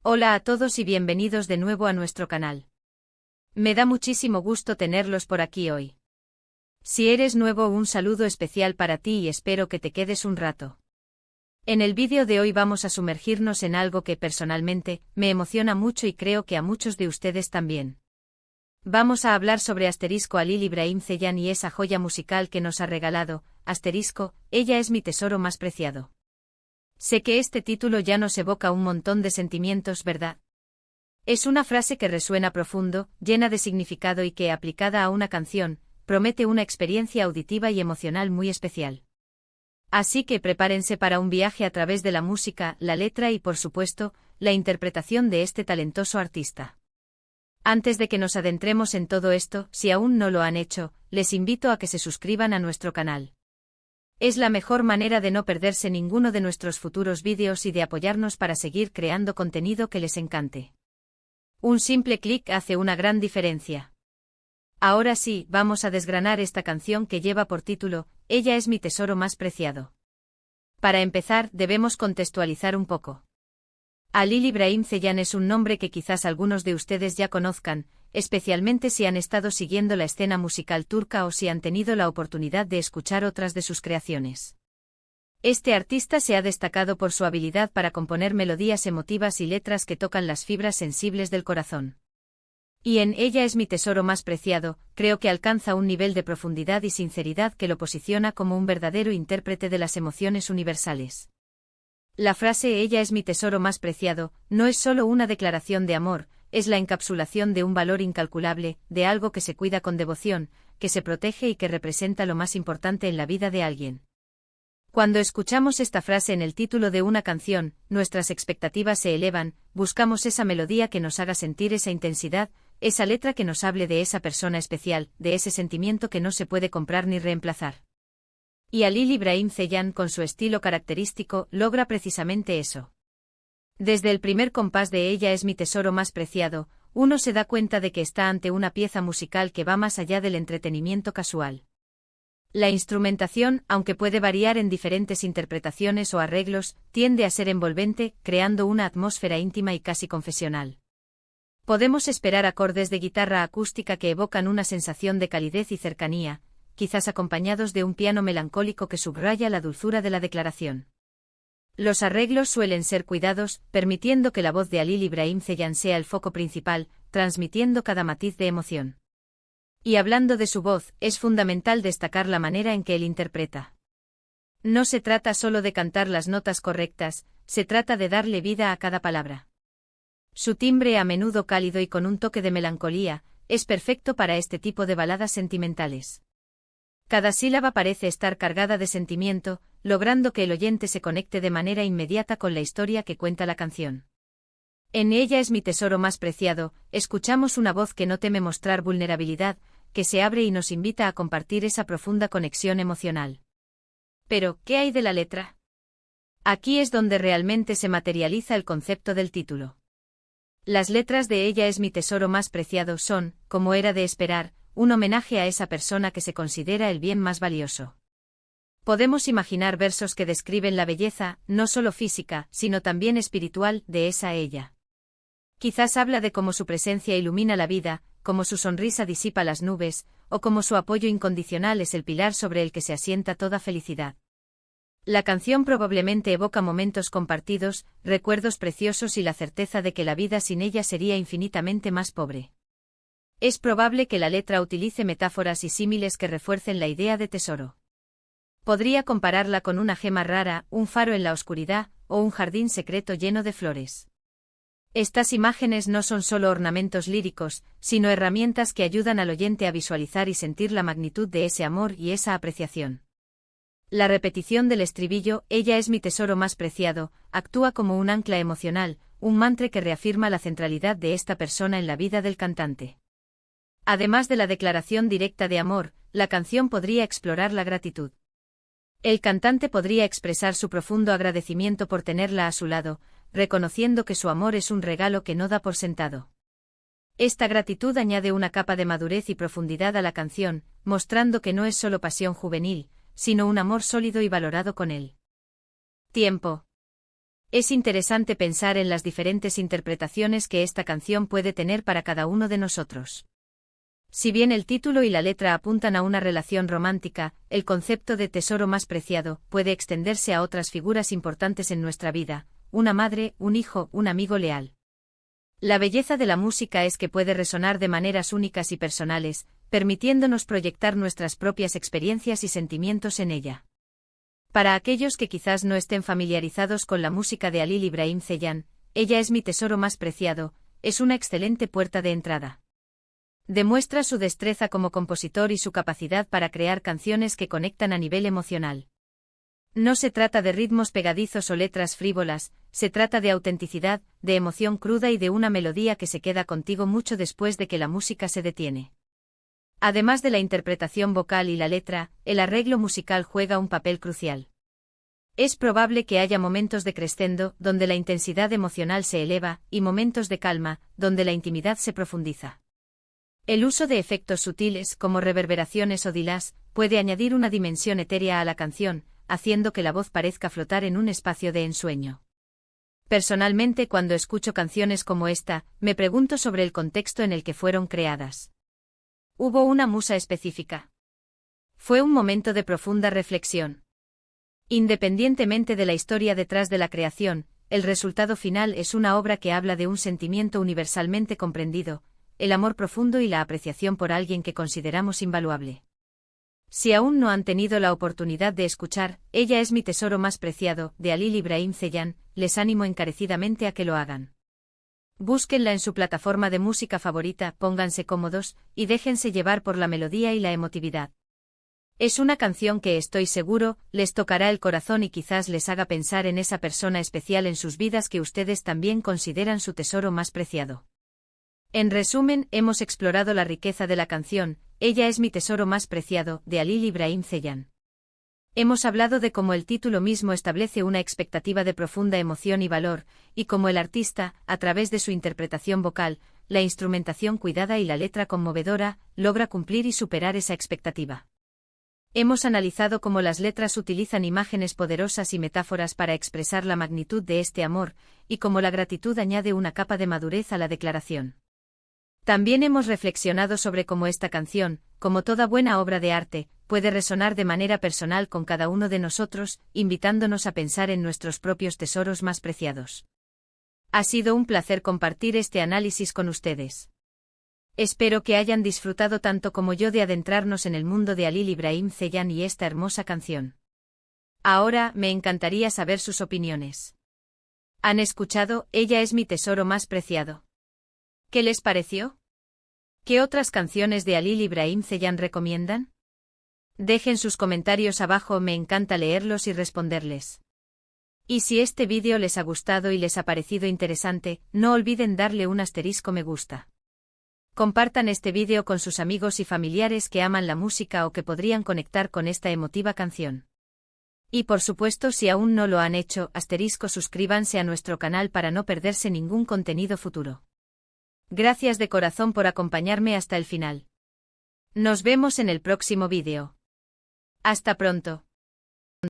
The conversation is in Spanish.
Hola a todos y bienvenidos de nuevo a nuestro canal. Me da muchísimo gusto tenerlos por aquí hoy. Si eres nuevo, un saludo especial para ti y espero que te quedes un rato. En el vídeo de hoy vamos a sumergirnos en algo que personalmente me emociona mucho y creo que a muchos de ustedes también. Vamos a hablar sobre Halil Ibrahim Ceylan y esa joya musical que nos ha regalado. Ella es mi tesoro más preciado. Sé que este título ya nos evoca un montón de sentimientos, ¿verdad? Es una frase que resuena profundo, llena de significado y que, aplicada a una canción, promete una experiencia auditiva y emocional muy especial. Así que prepárense para un viaje a través de la música, la letra y, por supuesto, la interpretación de este talentoso artista. Antes de que nos adentremos en todo esto, si aún no lo han hecho, les invito a que se suscriban a nuestro canal. Es la mejor manera de no perderse ninguno de nuestros futuros vídeos y de apoyarnos para seguir creando contenido que les encante. Un simple clic hace una gran diferencia. Ahora sí, vamos a desgranar esta canción que lleva por título, Ella es mi tesoro más preciado. Para empezar, debemos contextualizar un poco. Halil Ibrahim Ceylan es un nombre que quizás algunos de ustedes ya conozcan, especialmente si han estado siguiendo la escena musical turca o si han tenido la oportunidad de escuchar otras de sus creaciones. Este artista se ha destacado por su habilidad para componer melodías emotivas y letras que tocan las fibras sensibles del corazón. Y en Ella es mi tesoro más preciado, creo que alcanza un nivel de profundidad y sinceridad que lo posiciona como un verdadero intérprete de las emociones universales. La frase Ella es mi tesoro más preciado no es solo una declaración de amor, es la encapsulación de un valor incalculable, de algo que se cuida con devoción, que se protege y que representa lo más importante en la vida de alguien. Cuando escuchamos esta frase en el título de una canción, nuestras expectativas se elevan, buscamos esa melodía que nos haga sentir esa intensidad, esa letra que nos hable de esa persona especial, de ese sentimiento que no se puede comprar ni reemplazar. Y Halil Ibrahim Ceylan, con su estilo característico, logra precisamente eso. Desde el primer compás de Ella es mi tesoro más preciado, uno se da cuenta de que está ante una pieza musical que va más allá del entretenimiento casual. La instrumentación, aunque puede variar en diferentes interpretaciones o arreglos, tiende a ser envolvente, creando una atmósfera íntima y casi confesional. Podemos esperar acordes de guitarra acústica que evocan una sensación de calidez y cercanía, quizás acompañados de un piano melancólico que subraya la dulzura de la declaración. Los arreglos suelen ser cuidados, permitiendo que la voz de Halil Ibrahim Ceylan sea el foco principal, transmitiendo cada matiz de emoción. Y hablando de su voz, es fundamental destacar la manera en que él interpreta. No se trata solo de cantar las notas correctas, se trata de darle vida a cada palabra. Su timbre, a menudo cálido y con un toque de melancolía, es perfecto para este tipo de baladas sentimentales. Cada sílaba parece estar cargada de sentimiento, logrando que el oyente se conecte de manera inmediata con la historia que cuenta la canción. En Ella es mi tesoro más preciado, escuchamos una voz que no teme mostrar vulnerabilidad, que se abre y nos invita a compartir esa profunda conexión emocional. Pero, ¿qué hay de la letra? Aquí es donde realmente se materializa el concepto del título. Las letras de Ella es mi tesoro más preciado son, como era de esperar, un homenaje a esa persona que se considera el bien más valioso. Podemos imaginar versos que describen la belleza, no solo física, sino también espiritual, de esa ella. Quizás habla de cómo su presencia ilumina la vida, cómo su sonrisa disipa las nubes, o cómo su apoyo incondicional es el pilar sobre el que se asienta toda felicidad. La canción probablemente evoca momentos compartidos, recuerdos preciosos y la certeza de que la vida sin ella sería infinitamente más pobre. Es probable que la letra utilice metáforas y símiles que refuercen la idea de tesoro. Podría compararla con una gema rara, un faro en la oscuridad, o un jardín secreto lleno de flores. Estas imágenes no son solo ornamentos líricos, sino herramientas que ayudan al oyente a visualizar y sentir la magnitud de ese amor y esa apreciación. La repetición del estribillo, Ella es mi tesoro más preciado, actúa como un ancla emocional, un mantra que reafirma la centralidad de esta persona en la vida del cantante. Además de la declaración directa de amor, la canción podría explorar la gratitud. El cantante podría expresar su profundo agradecimiento por tenerla a su lado, reconociendo que su amor es un regalo que no da por sentado. Esta gratitud añade una capa de madurez y profundidad a la canción, mostrando que no es solo pasión juvenil, sino un amor sólido y valorado con él. Tiempo. Es interesante pensar en las diferentes interpretaciones que esta canción puede tener para cada uno de nosotros. Si bien el título y la letra apuntan a una relación romántica, el concepto de tesoro más preciado puede extenderse a otras figuras importantes en nuestra vida, una madre, un hijo, un amigo leal. La belleza de la música es que puede resonar de maneras únicas y personales, permitiéndonos proyectar nuestras propias experiencias y sentimientos en ella. Para aquellos que quizás no estén familiarizados con la música de Halil İbrahim Ceylan, Ella es mi tesoro más preciado, es una excelente puerta de entrada. Demuestra su destreza como compositor y su capacidad para crear canciones que conectan a nivel emocional. No se trata de ritmos pegadizos o letras frívolas, se trata de autenticidad, de emoción cruda y de una melodía que se queda contigo mucho después de que la música se detiene. Además de la interpretación vocal y la letra, el arreglo musical juega un papel crucial. Es probable que haya momentos de crescendo, donde la intensidad emocional se eleva, y momentos de calma, donde la intimidad se profundiza. El uso de efectos sutiles, como reverberaciones o delays, puede añadir una dimensión etérea a la canción, haciendo que la voz parezca flotar en un espacio de ensueño. Personalmente, cuando escucho canciones como esta, me pregunto sobre el contexto en el que fueron creadas. ¿Hubo una musa específica? Fue un momento de profunda reflexión. Independientemente de la historia detrás de la creación, el resultado final es una obra que habla de un sentimiento universalmente comprendido, el amor profundo y la apreciación por alguien que consideramos invaluable. Si aún no han tenido la oportunidad de escuchar Ella es mi tesoro más preciado, de Halil İbrahim Ceylan, les animo encarecidamente a que lo hagan. Búsquenla en su plataforma de música favorita, pónganse cómodos, y déjense llevar por la melodía y la emotividad. Es una canción que estoy seguro, les tocará el corazón y quizás les haga pensar en esa persona especial en sus vidas que ustedes también consideran su tesoro más preciado. En resumen, hemos explorado la riqueza de la canción, Ella es mi tesoro más preciado, de Halil İbrahim Ceylan. Hemos hablado de cómo el título mismo establece una expectativa de profunda emoción y valor, y cómo el artista, a través de su interpretación vocal, la instrumentación cuidada y la letra conmovedora, logra cumplir y superar esa expectativa. Hemos analizado cómo las letras utilizan imágenes poderosas y metáforas para expresar la magnitud de este amor, y cómo la gratitud añade una capa de madurez a la declaración. También hemos reflexionado sobre cómo esta canción, como toda buena obra de arte, puede resonar de manera personal con cada uno de nosotros, invitándonos a pensar en nuestros propios tesoros más preciados. Ha sido un placer compartir este análisis con ustedes. Espero que hayan disfrutado tanto como yo de adentrarnos en el mundo de Halil İbrahim Ceylan y esta hermosa canción. Ahora, me encantaría saber sus opiniones. ¿Han escuchado Ella es mi tesoro más preciado? ¿Qué les pareció? ¿Qué otras canciones de Halil İbrahim Ceylan recomiendan? Dejen sus comentarios abajo, me encanta leerlos y responderles. Y si este vídeo les ha gustado y les ha parecido interesante, no olviden darle un asterisco me gusta. Compartan este vídeo con sus amigos y familiares que aman la música o que podrían conectar con esta emotiva canción. Y por supuesto, si aún no lo han hecho, suscríbanse a nuestro canal para no perderse ningún contenido futuro. Gracias de corazón por acompañarme hasta el final. Nos vemos en el próximo vídeo. Hasta pronto.